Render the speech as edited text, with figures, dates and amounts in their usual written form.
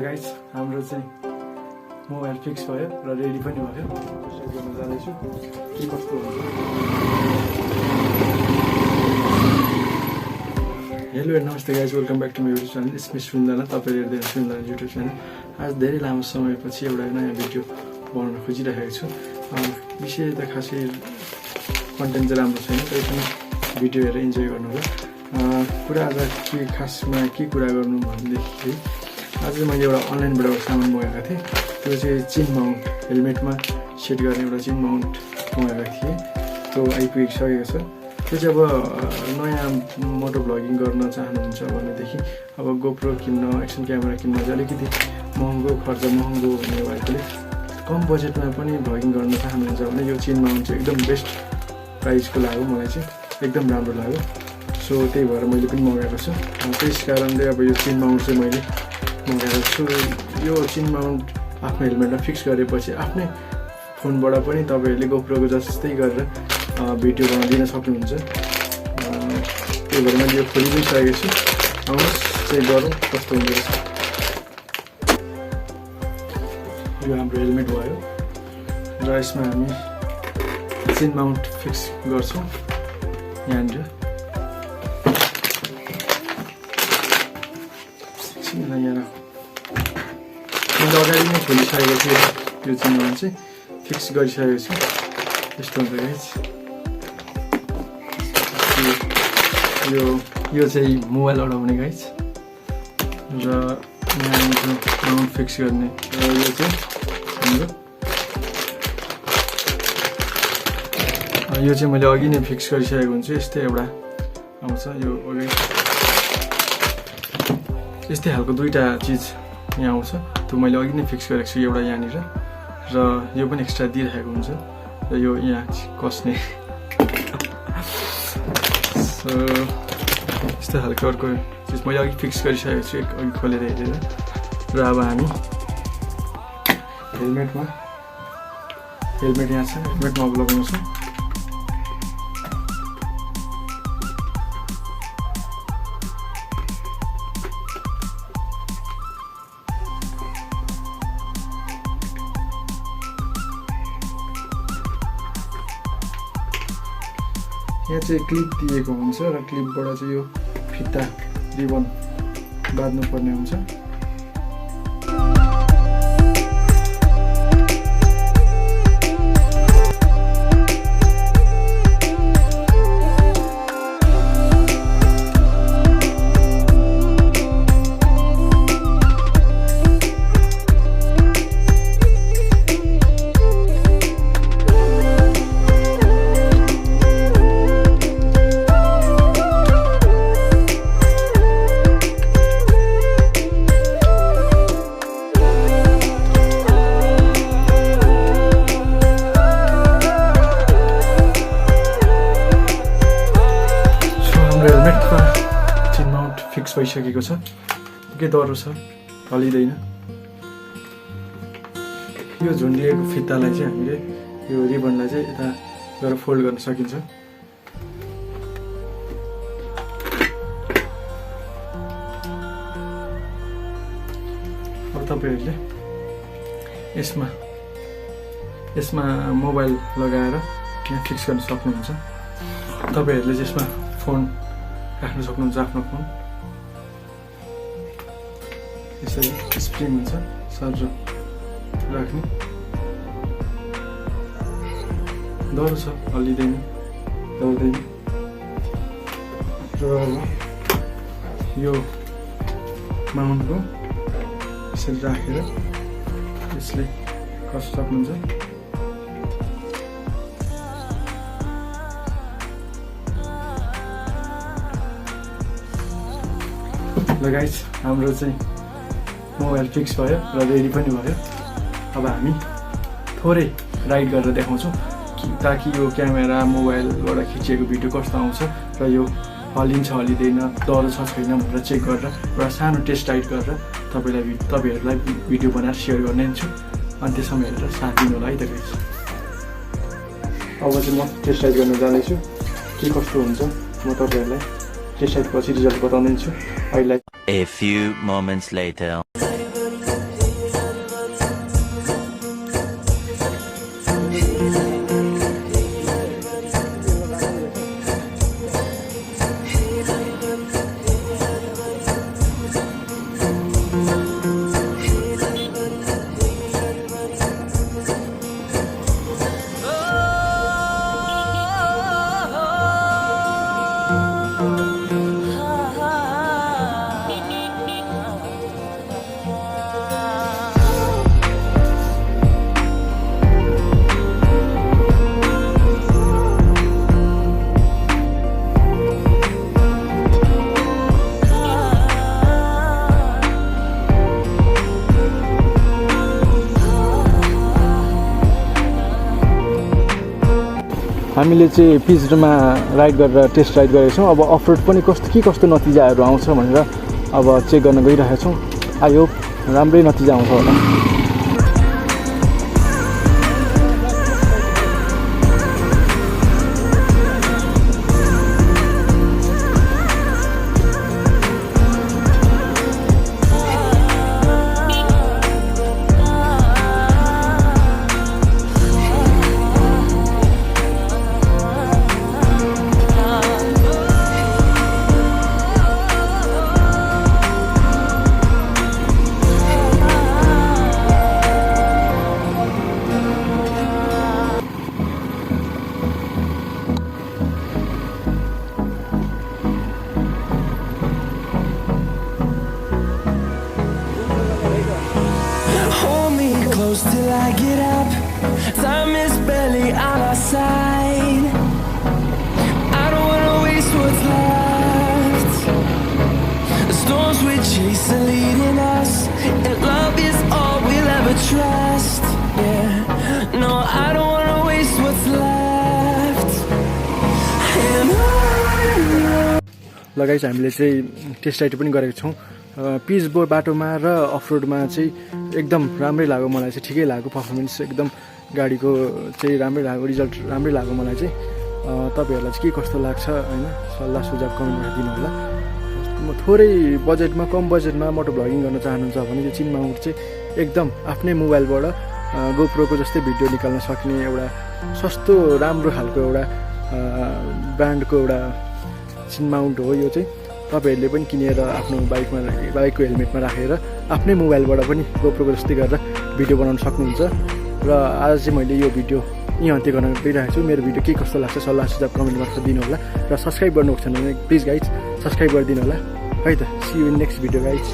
Guys हाम्रो चाहिँ mobile fix भयो र रेडी पनि भयो। टेस्ट गर्न जाँदैछु के कस्तो हुन्छ। हेलो एन्ड नमस्ते guys, welcome back to my YouTube channel Smith Sundana. तपाईँ हेर्दै सुन्दना युट्युब च्यानल। आज धेरै लामो समयपछि एउटा नयाँ भिडियो बनाउन खोजिरहेको छु। विषय त खासै कन्टेन्ट चाहिँ राम्रो छैन, तै पनि भिडियो हेरेर इन्जोय गर्नु होला। कुरा आज के खासमा के कुरा गर्नु भनेदेखि आज मैले एउटा अनलाइनबाट एउटा सामान मगाएको थिएँ। त्यो चाहिँ चेन माउन्ट, हेलमेटमा सेट गर्ने एउटा चेन माउन्ट मगाएको थिएँ। त्यो आइपुगिसकेको छ। त्यो चाहिँ अब नयाँ मोटो भ्लगिङ गर्न चाहनुहुन्छ भनेदेखि अब गोप्रो किन्न, एक्सन क्यामेरा किन्न चाहिँ अलिकति महँगो हुने भएकोले कम बजेटमा पनि भ्लगिङ गर्न चाहनुहुन्छ भने यो चेन माउन्ट चाहिँ एकदम बेस्ट प्राइसको लाग्यो। मलाई चाहिँ एकदम राम्रो लाग्यो। सो त्यही भएर मैले पनि मगाएको छु। त्यस कारणले अब यो चेन माउन्ट चाहिँ मैले मगाएको छु। यो चेन माउन्ट आफ्नो हेलमेटमा फिक्स गरेपछि आफ्नै फोनबाट पनि तपाईँहरूले गोप्रोको जस्तै गरेर भिडियो बनाइदिन सक्नुहुन्छ। त्यही भएर मैले यो खोलि पनि सकेको छु। आउनुहोस् चेक गरौँ कस्तो हुँदो रहेछ। यो हाम्रो हेलमेट भयो र यसमा हामी चेन माउन्ट फिक्स गर्छौँ। यहाँनिर मैले अगाडि नै खोलिसकेको थिएँ। यो चेन माउन्ट चाहिँ फिक्स गरिसकेको छु। यस्तो हुन्छ गाइस। यो चाहिँ मोबाइल अडाउने गाइस र यहाँ माउन्ट फिक्स गर्ने। र यो चाहिँ हाम्रो यो चाहिँ मैले अघि नै फिक्स गरिसकेको हुन्छु। यस्तै एउटा आउँछ। यो अघि यस्तै खालको दुईवटा चिज यहाँ आउँछ। त्यो मैले अघि नै फिक्स गरेको छु। एउटा यहाँनिर र यो पनि एक्स्ट्रा दिइरहेको हुन्छ। र यो यहाँ कस्ने यस्तो खालको अर्को चिज मैले अघि फिक्स गरिसकेको छु अघि खोलेर हेरेर। र अब हामी हेलमेट यहाँ छ, हेलमेटमा अब लगाउँछौँ। यहाँ चाहिँ क्लिप दिएको हुन्छ र क्लिपबाट चाहिँ यो फिता रिबन बाँध्नुपर्ने हुन्छ। हेलमेटमा चेन माउन्ट फिक्स भइसकेको छ। के डह्रो छ, हलिँदैन। यो झुन्डिएको फितालाई चाहिँ हामीले यो रिबनलाई चाहिँ यता गएर फोल्ड गर्न सकिन्छ। अब तपाईँहरूले यसमा मोबाइल लगाएर यहाँ फिक्स गर्न सक्नुहुन्छ। तपाईँहरूले यसमा फोन राख्न सक्नुहुन्छ, आफ्नो फोन। यसरी स्प्रिङ हुन्छ सर राख्ने। डह्रो छ, हल्लिँदैन, दौड्दैन। र यो माउन्टको यसरी राखेर यसले कस सक्नुहुन्छ। ल गाइस, हाम्रो चाहिँ मोबाइल फिक्स भयो र रेडी पनि भयो। अब हामी थोरै राइड गरेर देखाउँछौँ ताकि यो क्यामेरा मोबाइलबाट खिचेको भिडियो कस्तो आउँछ र यो हल्लिन्छ हल्लिँदैन, डह्रो छ छैन भनेर चेक गरेर एउटा सानो टेस्ट राइड गरेर तपाईँहरूलाई भिडियो बनाएर सेयर गर्ने छु। अनि त्यसमा हेरेर साथ दिनु होला है त गाइस। अब चाहिँ म टेस्ट राइड गर्न जाँदैछु। के कस्तो हुन्छ म तपाईँहरूलाई टेस्ट राइड पछि रिजल्ट बताउँदैछु। अहिले A few moments later. हामीले चाहिँ पिचमा राइड गरेर टेस्ट राइड गरेका छौँ। अब अफ रोड पनि कस्तो नतिजाहरू आउँछ भनेर अब चेक गर्न गइरहेका छौँ। आई होप राम्रै नतिजा आउँछ होला। Till I get up, time is barely on our side. I don't wanna waste what's left. The storms we chase are leading us, and love is all we'll ever trust. Yeah, no, I don't wanna waste what's left. And लगाइछ हामीले चाहिँ test ride पनि गरेको छौँ। Pitch बाटोमा र of रोडमा चाहिँ एकदम राम्रै लाग्यो मलाई चाहिँ, ठिकै लाग्यो पर्फर्मेन्स एकदम गाडीको चाहिँ राम्रै लाग्यो, रिजल्ट राम्रै लाग्यो मलाई चाहिँ। तपाईँहरूलाई चाहिँ के कस्तो लाग्छ होइन, सल्लाह सुझाव कमेन्टमा दिनु होला। थोरै बजेटमा कम बजेटमा मोटो भ्लगिङ गर्न चाहनुहुन्छ भने यो चिनमाउन्ट चाहिँ एकदम आफ्नै मोबाइलबाट गोप्रोको जस्तै भिडियो निकाल्न सक्ने एउटा सस्तो राम्रो खालको एउटा ब्रान्डको एउटा चिनमाउन्ट हो यो चाहिँ। तपाईँहरूले पनि किनेर आफ्नो बाइकको हेलमेटमा राखेर आफ्नै मोबाइलबाट पनि गोप्रोको जस्तै गरेर भिडियो बनाउन सक्नुहुन्छ। र आज चाहिँ मैले यो भिडियो यहीँ अन्त्य गर्न गइरहेको छु। मेरो भिडियो के कस्तो लाग्छ सल्लाह सुझाव कमेन्ट मार्फत दिनु होला। र सब्सक्राइब गर्नुभएको छ भने प्लिज गाइज सब्सक्राइब गरिदिनु होला है त। See you in next video guys.